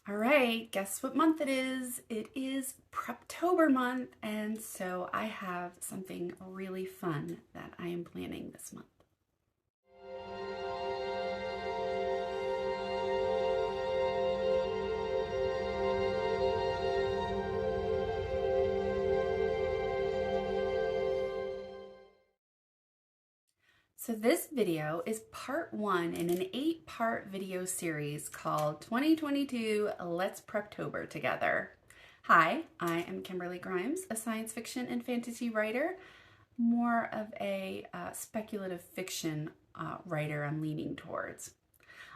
All right, guess what month it is? It is Preptober month, and so I have something really fun that I am planning this month. So this video is part one in an 8-part video series called 2022 Let's Preptober Together. Hi, I am Kimberly Grymes, a science fiction and fantasy writer, more of a speculative fiction writer I'm leaning towards.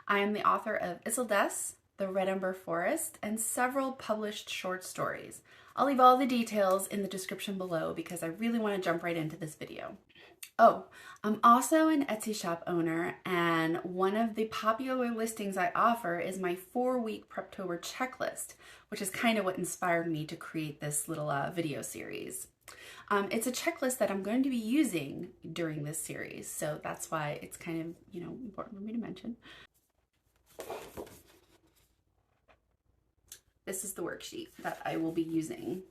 I am the author of ISOLDESSE, the RED UMBER FOREST, and several published short stories. I'll leave all the details in the description below because I really want to jump right into this video. Oh, I'm also an Etsy shop owner, and one of the popular listings I offer is my 4-week Preptober checklist, which is kind of what inspired me to create this little video series. It's a checklist that I'm going to be using during this series, so that's why it's kind of, important for me to mention. This is the worksheet that I will be using.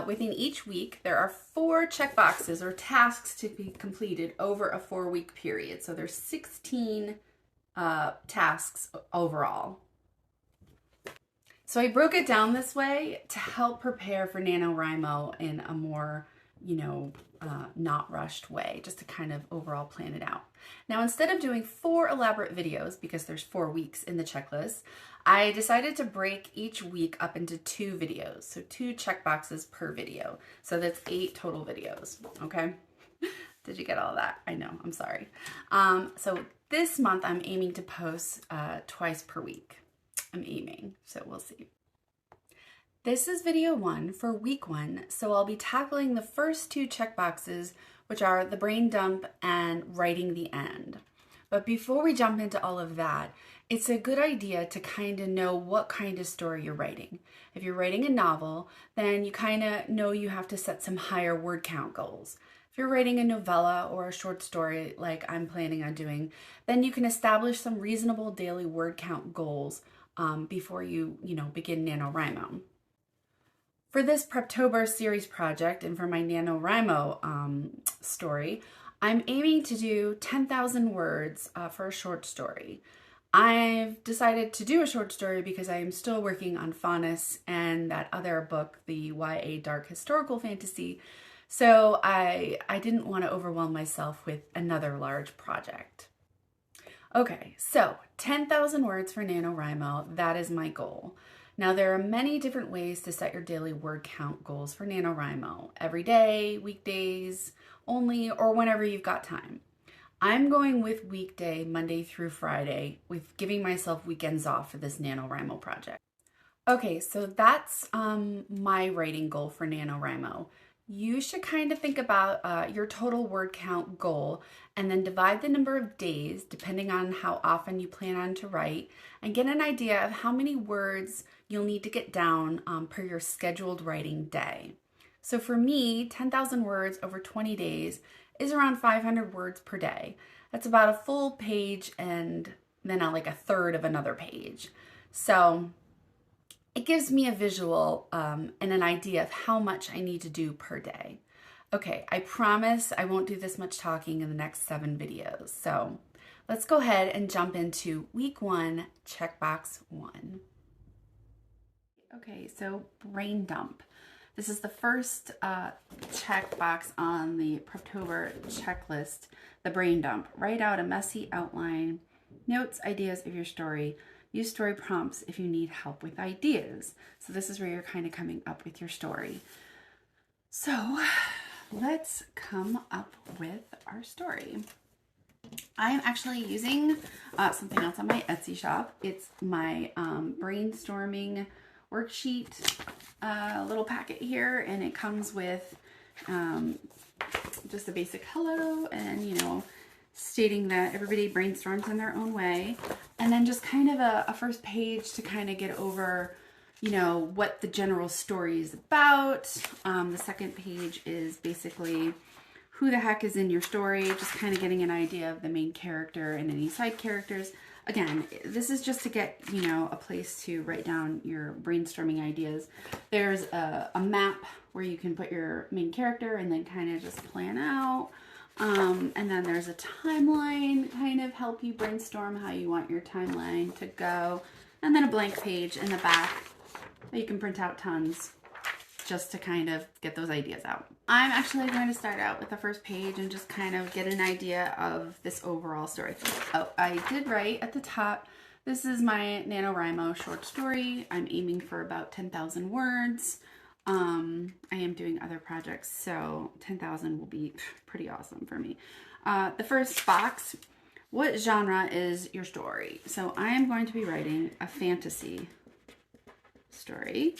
Within each week, there are 4 checkboxes or tasks to be completed over a 4-week period. So there's 16 tasks overall. So I broke it down this way to help prepare for NaNoWriMo in a more, not rushed way, just to kind of overall plan it out. Now, instead of doing 4 elaborate videos, because there's 4 weeks in the checklist, I decided to break each week up into 2 videos. So 2 checkboxes per video. So that's 8 total videos, okay? Did you get all that? I know, I'm sorry. So this month I'm aiming to post twice per week. I'm aiming, so we'll see. This is video 1 for week 1, so I'll be tackling the first 2 checkboxes, which are the brain dump and writing the end. But before we jump into all of that, it's a good idea to kind of know what kind of story you're writing. If you're writing a novel, then you kind of know you have to set some higher word count goals. If you're writing a novella or a short story like I'm planning on doing, then you can establish some reasonable daily word count goals before you begin NaNoWriMo. For this Preptober series project and for my NaNoWriMo story, I'm aiming to do 10,000 words for a short story. I've decided to do a short story because I am still working on Faunus and that other book, the YA dark historical fantasy, so I didn't want to overwhelm myself with another large project. Okay, so 10,000 words for NaNoWriMo, that is my goal. Now, there are many different ways to set your daily word count goals for NaNoWriMo. Every day, weekdays, only, or whenever you've got time. I'm going with weekday, Monday through Friday, with giving myself weekends off for this NaNoWriMo project. Okay, so that's my writing goal for NaNoWriMo. You should kind of think about your total word count goal and then divide the number of days, depending on how often you plan on to write, and get an idea of how many words you'll need to get down per your scheduled writing day. So for me, 10,000 words over 20 days is around 500 words per day. That's about a full page and then like a third of another page. So it gives me a visual and an idea of how much I need to do per day. Okay, I promise I won't do this much talking in the next 7 videos. So let's go ahead and jump into week 1, checkbox 1. Okay, so brain dump. This is the first checkbox on the Preptober checklist, the brain dump. Write out a messy outline, notes, ideas of your story. Use story prompts if you need help with ideas. So this is where you're kind of coming up with your story. So let's come up with our story. I am actually using something else on my Etsy shop. It's my brainstorming worksheet little packet here, and it comes with just a basic hello and stating that everybody brainstorms in their own way, and then just kind of a first page to kind of get over what the general story is about. The second page is basically who the heck is in your story, just kind of getting an idea of the main character and any side characters. again, this is just to get, you know, a place to write down your brainstorming ideas. There's a map where you can put your main character and then kind of just plan out. And then there's a timeline, kind of help you brainstorm how you want your timeline to go. And then a blank page in the back that you can print out tons just to kind of get those ideas out. I'm actually going to start out with the first page and just kind of get an idea of this overall story. Oh, I did write at the top, this is my NaNoWriMo short story. I'm aiming for about 10,000 words. I am doing other projects, so 10,000 will be pretty awesome for me. The first box, what genre is your story? So I am going to be writing a fantasy story.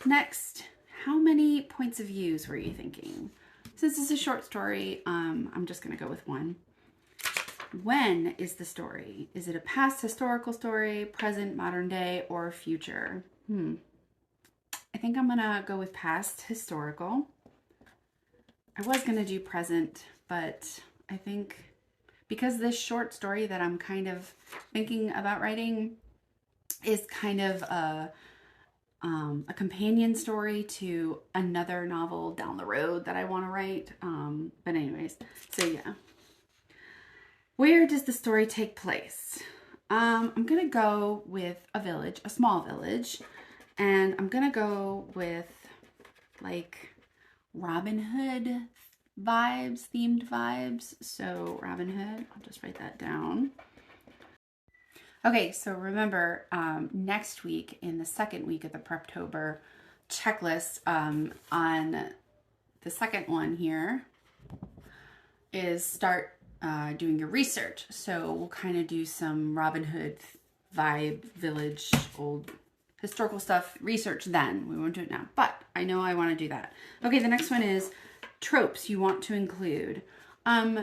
Next, how many points of views were you thinking? Since it's a short story, I'm just going to go with one. When is the story? Is it a past historical story, present, modern day, or future? I think I'm going to go with past historical. I was going to do present, but I think because this short story that I'm kind of thinking about writing is kind of a companion story to another novel down the road that I want to write. But anyways, so yeah. Where does the story take place? I'm going to go with a village, a small village. And I'm going to go with like Robin Hood vibes, themed vibes. So Robin Hood, I'll just write that down. Okay, so remember, next week, in the second week of the Preptober checklist, on the second one here, is start doing your research. So we'll kind of do some Robin Hood vibe, village, old historical stuff, research then. We won't do it now, but I know I want to do that. Okay, the next one is tropes you want to include.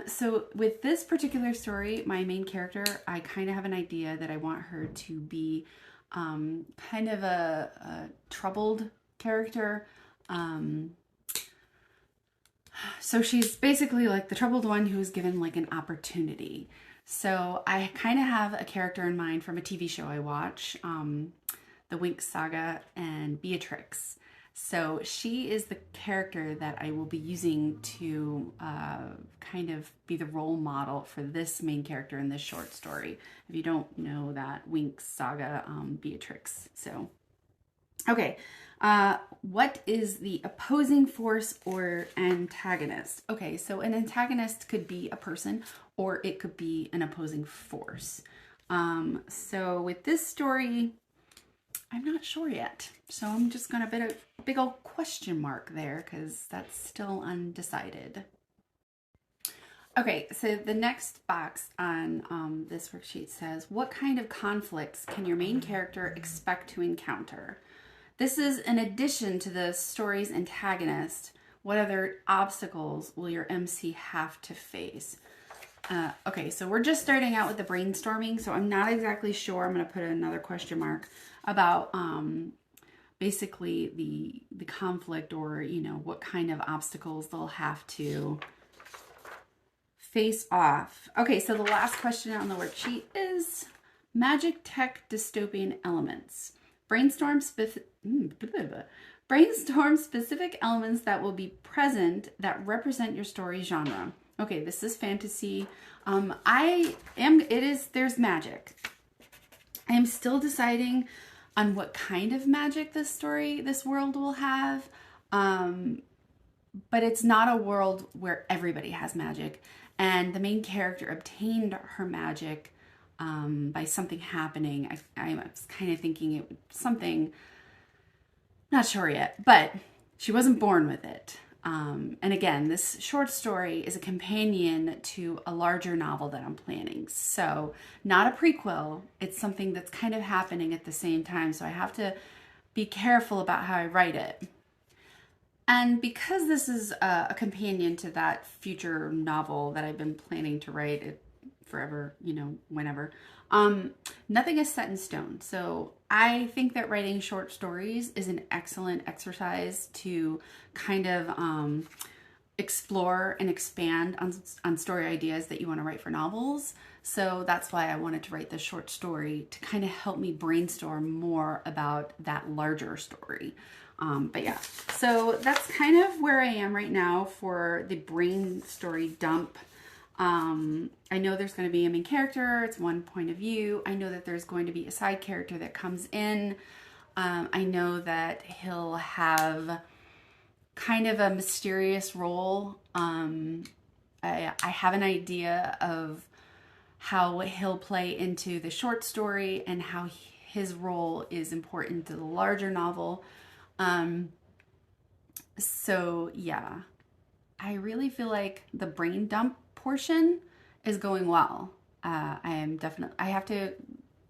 So with this particular story, my main character, I kind of have an idea that I want her to be kind of a troubled character. So she's basically like the troubled one who is given like an opportunity. So I kind of have a character in mind from a TV show I watch, The Winx Saga and Beatrix. So she is the character that I will be using to kind of be the role model for this main character in this short story. If you don't know that, Winx Saga, Beatrix. So, okay. What is the opposing force or antagonist? Okay, so an antagonist could be a person or it could be an opposing force. So with this story, I'm not sure yet. So I'm just going to put a big old question mark there because that's still undecided. Okay, so the next box on this worksheet says, what kind of conflicts can your main character expect to encounter? This is in addition to the story's antagonist. What other obstacles will your MC have to face? Okay, so we're just starting out with the brainstorming, so I'm not exactly sure. I'm going to put another question mark about basically the conflict, or, you know, what kind of obstacles they'll have to face off. Okay, so the last question on the worksheet is magic tech dystopian elements. Brainstorm specific elements that will be present that represent your story genre. Okay, this is fantasy. There's magic. I am still deciding on what kind of magic this world will have. But it's not a world where everybody has magic. And the main character obtained her magic by something happening. I was kind of thinking it was something, not sure yet, but she wasn't born with it. And again, this short story is a companion to a larger novel that I'm planning. So not a prequel, it's something that's kind of happening at the same time. So I have to be careful about how I write it. And because this is a companion to that future novel that I've been planning to write forever, you know, whenever, nothing is set in stone. So I think that writing short stories is an excellent exercise to kind of explore and expand on story ideas that you want to write for novels. So that's why I wanted to write this short story, to kind of help me brainstorm more about that larger story. But yeah, so that's kind of where I am right now for the brain story dump. I know there's going to be a main character. It's one point of view. I know that there's going to be a side character that comes in. I know that he'll have kind of a mysterious role. I have an idea of how he'll play into the short story and how his role is important to the larger novel. So yeah, I really feel like the brain dump portion is going well. I have to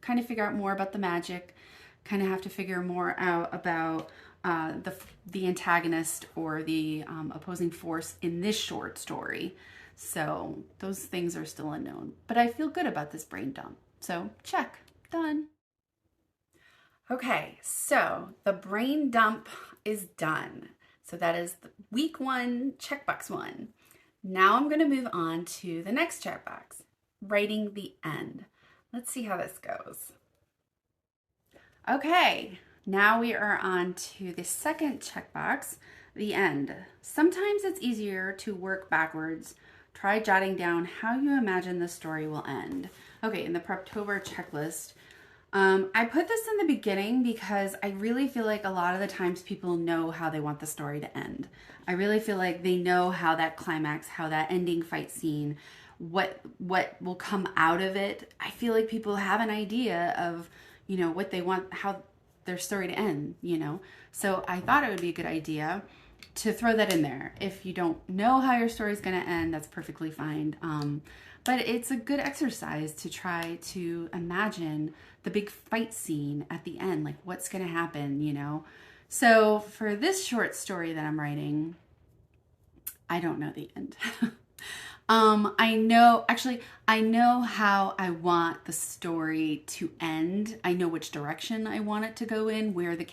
kind of figure out more about the magic, kind of have to figure more out about the antagonist or the opposing force in this short story. So those things are still unknown, but I feel good about this brain dump. So check, done. Okay, so the brain dump is done. So that is week 1, checkbox 1. Now I'm going to move on to the next checkbox, writing the end. Let's see how this goes. Okay, now we are on to the second checkbox, the end. Sometimes it's easier to work backwards. Try jotting down how you imagine the story will end. Okay, in the Preptober checklist, I put this in the beginning because I really feel like a lot of the times people know how they want the story to end. I really feel like they know how that climax, how that ending fight scene, what will come out of it. I feel like people have an idea of, you know, what they want, how their story to end, you know. So I thought it would be a good idea to throw that in there. If you don't know how your story is going to end, that's perfectly fine. But it's a good exercise to try to imagine the big fight scene at the end, like what's going to happen, you know. So for this short story that I'm writing, I don't know the end. I know how I want the story to end. I know which direction I want it to go in, where the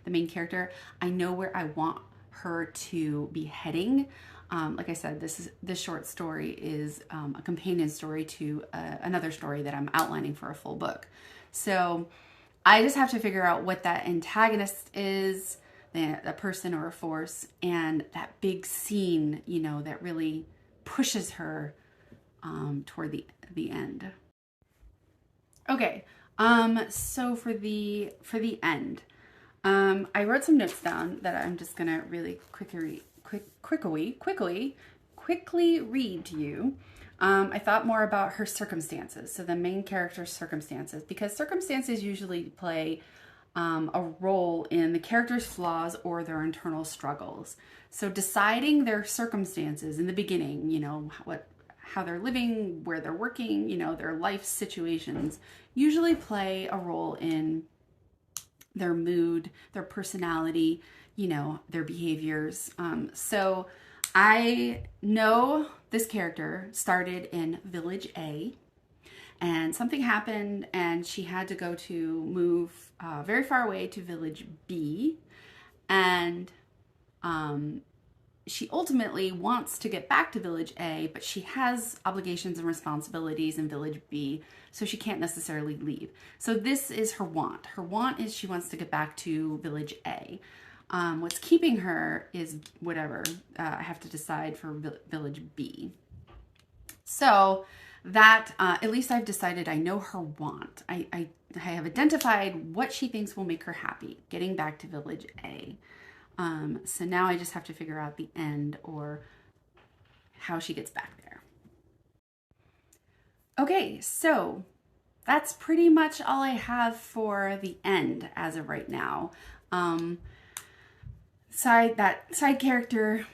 main character, I know where I want her to be heading. Like I said, this short story is a companion story to another story that I'm outlining for a full book. So I just have to figure out what that antagonist is, a person or a force, and that big scene, you know, that really pushes her toward the end. Okay, so for the end, I wrote some notes down that I'm just gonna really quickly read to you. I thought more about her circumstances, so the main character's circumstances, because circumstances usually play a role in the character's flaws or their internal struggles. So deciding their circumstances in the beginning, you know, how they're living, where they're working, you know, their life situations usually play a role in their mood, their personality, you know, their behaviors. So I know this character started in Village A, and something happened and she had to move very far away to Village B, and she ultimately wants to get back to Village A, but she has obligations and responsibilities in Village B, so she can't necessarily leave. So this is her want. Her want is she wants to get back to Village A. What's keeping her is whatever I have to decide for Village B. So that, at least I've decided I know her want. I have identified what she thinks will make her happy, getting back to Village A. So now I just have to figure out the end, or how she gets back there. Okay, so that's pretty much all I have for the end as of right now. That side character,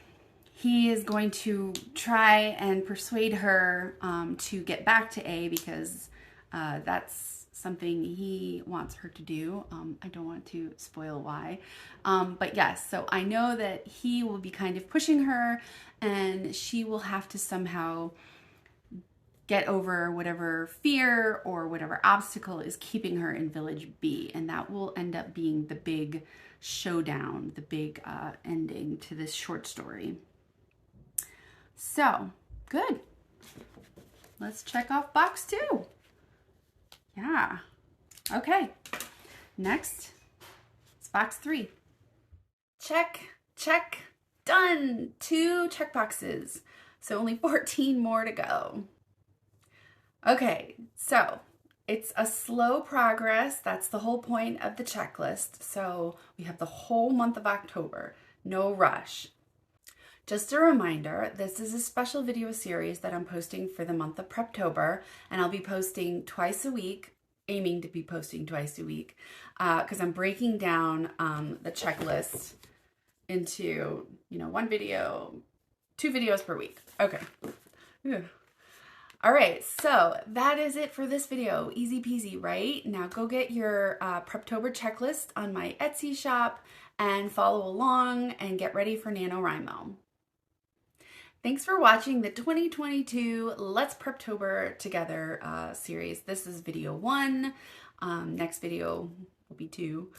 he is going to try and persuade her to get back to A, because that's something he wants her to do. I don't want to spoil why. But yes, so I know that he will be kind of pushing her, and she will have to somehow get over whatever fear or whatever obstacle is keeping her in Village B. And that will end up being the big showdown, the big ending to this short story. So, good. Let's check off box 2. Yeah. Okay. Next is box 3. Check, check, done. 2 check boxes. So only 14 more to go. Okay, so it's a slow progress. That's the whole point of the checklist. So we have the whole month of October. No rush. Just a reminder, this is a special video series that I'm posting for the month of Preptober, and I'll be posting twice a week, aiming to be posting twice a week, because I'm breaking down the checklist into, 1 video, 2 videos per week. Okay. All right, so that is it for this video. Easy peasy, right? Now go get your Preptober checklist on my Etsy shop and follow along and get ready for NaNoWriMo. Thanks for watching the 2022 Let's Preptober Together series. This is video 1. Next video will be 2.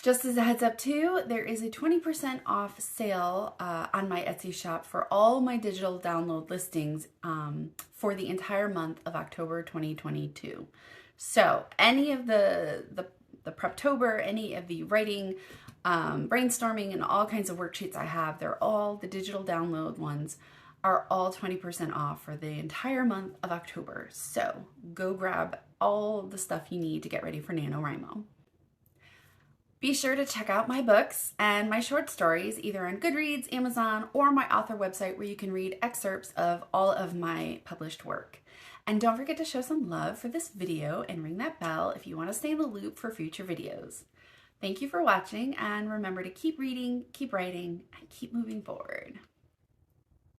Just as a heads up too, there is a 20% off sale on my Etsy shop for all my digital download listings for the entire month of October 2022. So any of the Preptober, any of the writing, brainstorming, and all kinds of worksheets I have, they're all, the digital download ones are all 20% off for the entire month of October. So go grab all the stuff you need to get ready for NaNoWriMo. Be sure to check out my books and my short stories either on Goodreads, Amazon, or my author website where you can read excerpts of all of my published work. And don't forget to show some love for this video and ring that bell if you want to stay in the loop for future videos. Thank you for watching, and remember to keep reading, keep writing, and keep moving forward.